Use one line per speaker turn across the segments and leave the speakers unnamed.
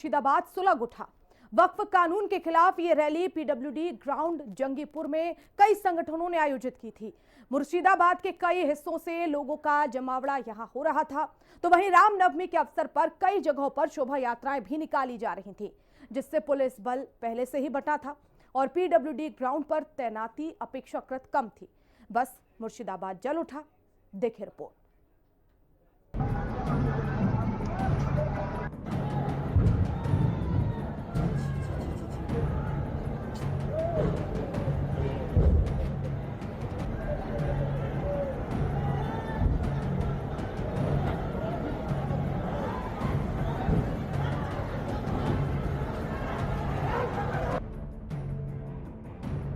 मुर्शिदाबाद सुलग उठा। वक्फ कानून के खिलाफ ये रैली पीडब्ल्यूडी ग्राउंड जंगीपुर में कई संगठनों ने आयोजित की थी। मुर्शिदाबाद के कई हिस्सों से लोगों का जमावड़ा यहां हो रहा था, तो वहीं रामनवमी के अवसर पर कई जगहों पर शोभा यात्राएं भी निकाली जा रही थी, जिससे पुलिस बल पहले से ही बटा था और पीडब्ल्यूडी ग्राउंड पर तैनाती अपेक्षाकृत कम थी। बस मुर्शिदाबाद जल उठा। देखे रिपोर्ट।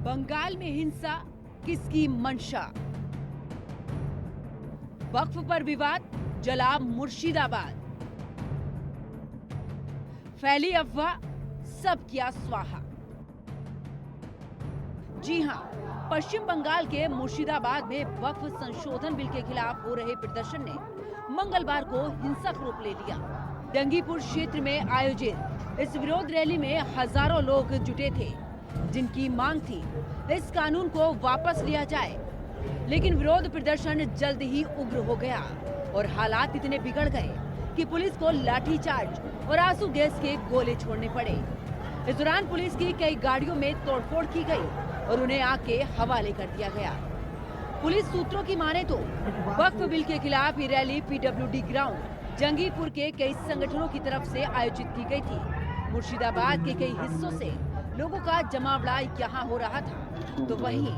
बंगाल में हिंसा किसकी मंशा? वक्फ पर विवाद, जला मुर्शिदाबाद। फैली अफवाह, सब किया स्वाहा। जी हां, पश्चिम बंगाल के मुर्शिदाबाद में वक्फ संशोधन बिल के खिलाफ हो रहे प्रदर्शन ने मंगलवार को हिंसक रूप ले लिया। जंगीपुर क्षेत्र में आयोजित इस विरोध रैली में हजारों लोग जुटे थे, जिनकी मांग थी इस कानून को वापस लिया जाए। लेकिन विरोध प्रदर्शन जल्द ही उग्र हो गया और हालात इतने बिगड़ गए कि पुलिस को लाठीचार्ज और आंसू गैस के गोले छोड़ने पड़े। इस दौरान पुलिस की कई गाड़ियों में तोड़फोड़ की गई और उन्हें आग के हवाले कर दिया गया। पुलिस सूत्रों की माने तो वक्फ बिल के खिलाफ ये रैली पीडब्ल्यूडी ग्राउंड जंगीपुर के कई संगठनों की तरफ से आयोजित की गई थी। मुर्शिदाबाद के कई हिस्सों से लोगों का जमावड़ा यहाँ हो रहा था, तो वहीं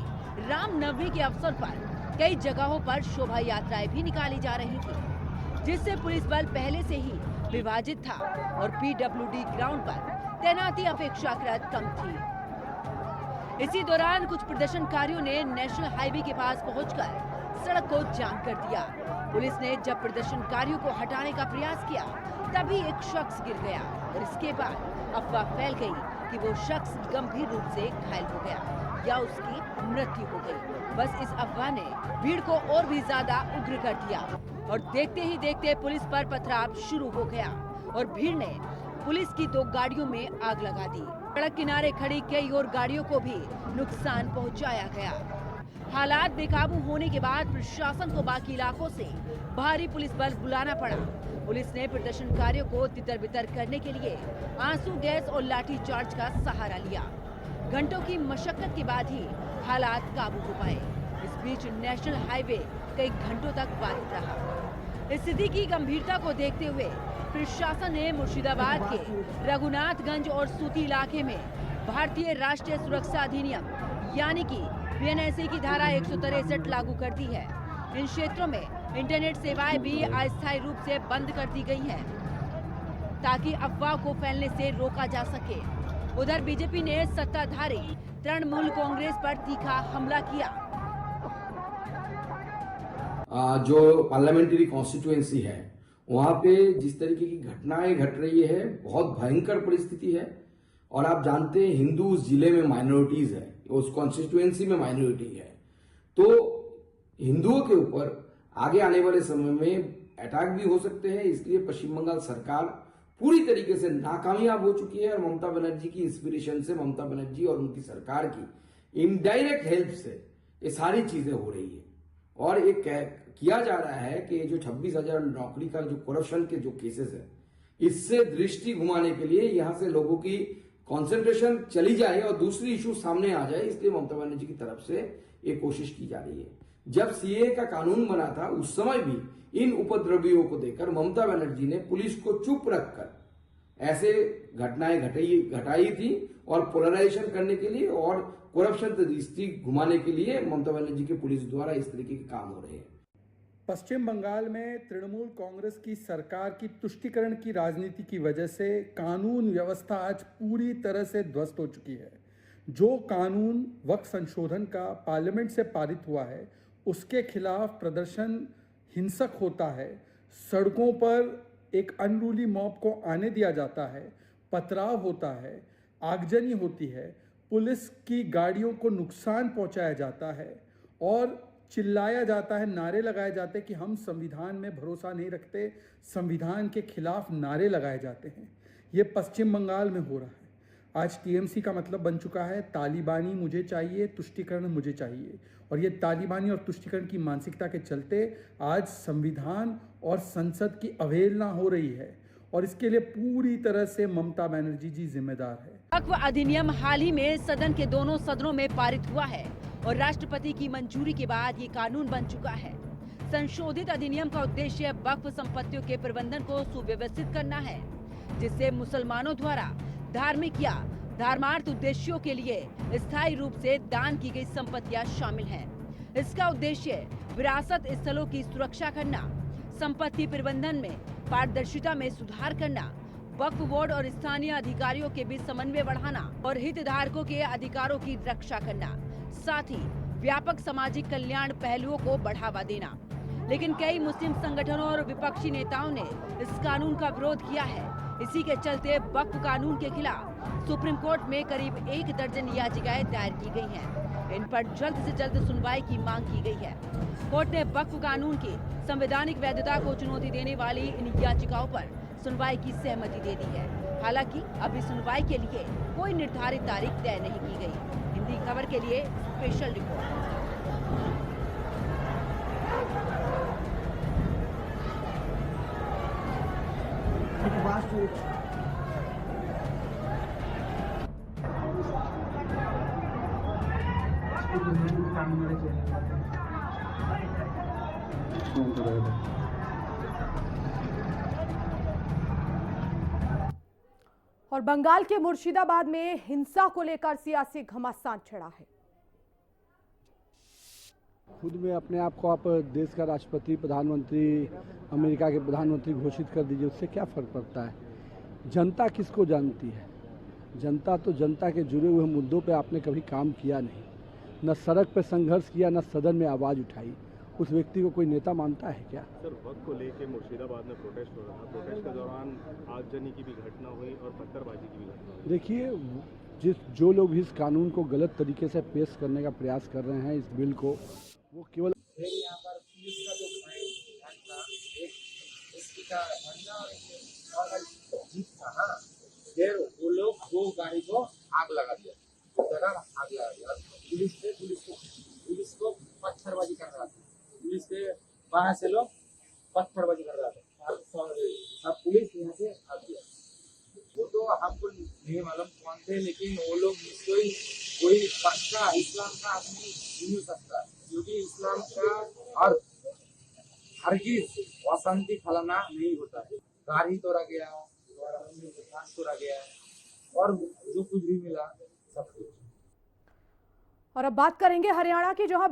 रामनवमी के अवसर पर कई जगहों पर शोभा यात्राएं भी निकाली जा रही थी, जिससे पुलिस बल पहले से ही विभाजित था और पीडब्ल्यूडी ग्राउंड पर तैनाती अपेक्षाकृत कम थी। इसी दौरान कुछ प्रदर्शनकारियों ने नेशनल हाईवे के पास पहुंचकर सड़क को जाम कर दिया। पुलिस ने जब प्रदर्शनकारियों को हटाने का प्रयास किया, तभी एक शख्स गिर गया और इसके बाद अफवाह फैल गई कि वो शख्स गंभीर रूप से घायल हो गया या उसकी मृत्यु हो गई। बस इस अफवाह ने भीड़ को और भी ज्यादा उग्र कर दिया और देखते ही देखते पुलिस पर पथराव शुरू हो गया और भीड़ ने पुलिस की 2 गाड़ियों में आग लगा दी। सड़क किनारे खड़ी कई और गाड़ियों को भी नुकसान पहुंचाया गया। हालात बेकाबू होने के बाद प्रशासन को बाकी इलाकों से भारी पुलिस बल बुलाना पड़ा। पुलिस ने प्रदर्शनकारियों को तितर-बितर करने के लिए आंसू गैस और लाठी चार्ज का सहारा लिया। घंटों की मशक्कत के बाद ही हालात काबू हो पाए। इस बीच नेशनल हाईवे कई घंटों तक बाधित रहा। स्थिति की गंभीरता को देखते हुए प्रशासन ने मुर्शिदाबाद के रघुनाथगंज और सूती इलाके में भारतीय राष्ट्रीय सुरक्षा अधिनियम यानी कि बीएनएसए की धारा 163 लागू कर दी है। इन क्षेत्रों में इंटरनेट सेवाएं भी अस्थायी रूप से बंद कर दी गई हैं, ताकि अफवाह को फैलने से रोका जा सके। उधर बीजेपी ने सत्ताधारी तृणमूल कांग्रेस पर तीखा हमला किया।
जो पार्लियामेंट्री कॉन्स्टिट्यूएंसी है, वहाँ पे जिस तरीके की घटनाएं घट रही है, बहुत भयंकर परिस्थिति है। और आप जानते हैं हिंदू उस जिले में माइनॉरिटीज है, उस कॉन्स्टिट्यूएंसी में माइनॉरिटी है, तो हिंदुओं के ऊपर आगे आने वाले समय में अटैक भी हो सकते हैं। इसलिए पश्चिम बंगाल सरकार पूरी तरीके से नाकामयाब हो चुकी है और ममता बनर्जी की इंस्पिरेशन से, ममता बनर्जी और उनकी सरकार की इनडायरेक्ट हेल्प से ये सारी चीजें हो रही है। और ये किया जा रहा है कि जो 26,000 नौकरी का जो करप्शन के जो केसेस है, इससे दृष्टि घुमाने के लिए यहां से लोगों की कंसंट्रेशन चली जाए और दूसरी इशू सामने आ जाए, इसलिए ममता बनर्जी की तरफ से ये कोशिश की जा रही है। जब सीए का कानून बना था, उस समय भी इन उपद्रवियों को देखकर ममता बनर्जी ने पुलिस को चुप रखकर ऐसे घटनाएं घटाई थी और पोलराइजेशन करने के लिए और करप्शन से दृष्टि घुमाने के लिए ममता बनर्जी के पुलिस द्वारा इस तरीके के काम हो रहे हैं।
पश्चिम बंगाल में तृणमूल कांग्रेस की सरकार की तुष्टीकरण की राजनीति की वजह से कानून व्यवस्था आज पूरी तरह से ध्वस्त हो चुकी है। जो कानून वक्फ संशोधन का पार्लियामेंट से पारित हुआ है, उसके खिलाफ प्रदर्शन हिंसक होता है। सड़कों पर एक अनरूली मॉब को आने दिया जाता है, पथराव होता है, आगजनी होती है, पुलिस की गाड़ियों को नुकसान पहुंचाया जाता है और चिल्लाया जाता है, नारे लगाए जाते हैं कि हम संविधान में भरोसा नहीं रखते, संविधान के खिलाफ नारे लगाए जाते हैं। ये पश्चिम बंगाल में हो रहा है। आज टीएमसी का मतलब बन चुका है तालिबानी मुझे चाहिए, तुष्टीकरण मुझे चाहिए। और ये तालिबानी और तुष्टीकरण की मानसिकता के चलते आज संविधान और संसद की अवहेलना हो रही है और इसके लिए पूरी तरह से ममता बनर्जी जी जिम्मेदार है।
वक्फ अधिनियम हाल ही में सदन के दोनों सदनों में पारित हुआ है और राष्ट्रपति की मंजूरी के बाद ये कानून बन चुका है। संशोधित अधिनियम का उद्देश्य वक्फ संपत्तियों के प्रबंधन को सुव्यवस्थित करना है, जिससे मुसलमानों द्वारा धार्मिक या धर्मार्थ उद्देश्यों के लिए स्थायी रूप से दान की गई संपत्तियां शामिल हैं। इसका उद्देश्य विरासत स्थलों की सुरक्षा करना, संपत्ति प्रबंधन में पारदर्शिता में सुधार करना, वक्फ बोर्ड और स्थानीय अधिकारियों के बीच समन्वय बढ़ाना और हितधारकों के अधिकारों की रक्षा करना, साथ ही व्यापक सामाजिक कल्याण पहलुओं को बढ़ावा देना। लेकिन कई मुस्लिम संगठनों और विपक्षी नेताओं ने इस कानून का विरोध किया है। इसी के चलते वक्फ कानून के खिलाफ सुप्रीम कोर्ट में करीब 1 दर्जन याचिकाएं दायर की गई हैं। इन पर जल्द से जल्द सुनवाई की मांग की गई है। कोर्ट ने वक्फ कानून की संवैधानिक वैधता को चुनौती देने वाली इन याचिकाओं पर सुनवाई की सहमति दे दी है। हालांकि अभी सुनवाई के लिए कोई निर्धारित तारीख तय नहीं की गई। हिंदी खबर के लिए स्पेशल रिपोर्ट।
और बंगाल के मुर्शिदाबाद में हिंसा को लेकर सियासी घमासान छिड़ा है।
खुद में अपने आप को आप देश का राष्ट्रपति, प्रधानमंत्री, अमेरिका के प्रधानमंत्री घोषित कर दीजिए, उससे क्या फर्क पड़ता है? जनता किसको जानती है? जनता तो जनता के जुड़े हुए मुद्दों पे आपने कभी काम किया नहीं, न सड़क पे संघर्ष किया, न सदन में आवाज़ उठाई। उस व्यक्ति को कोई नेता मानता है क्या?
सर, वक्त को लेके मुर्शिदाबाद में प्रोटेस्ट हो रहा था। प्रोटेस्ट के दौरान आगजनी की भी घटना हुई और पत्थरबाजी की भी घटना हुई।
देखिए, जो लोग इस कानून को गलत तरीके से पेश करने का प्रयास कर रहे हैं, इस बिल को, वो केवल
यहाँ पर पुलिस का जो था एक एसपी का धरना और जीप था ना, फिर वो लोग 2 गाड़ी को आग लगा दिया, आग लगा दिया। पुलिस को पत्थरबाजी कर रहा था। पुलिस के बाहर से लोग पत्थरबाजी कर रहा था। अब पुलिस यहाँ से आ गया। वो तो हमको नहीं मालूम कौन थे, लेकिन वो लोग कोई पक्का इस्लाम का आदमी नहीं हो सकता, क्योंकि इस्लाम का और हरगिज अशांति फैलाना नहीं होता है। गाड़ी तोड़ा गया और दुकान तोड़ा गया और जो कुछ भी मिला सब कुछ।
और अब बात करेंगे हरियाणा की, जहां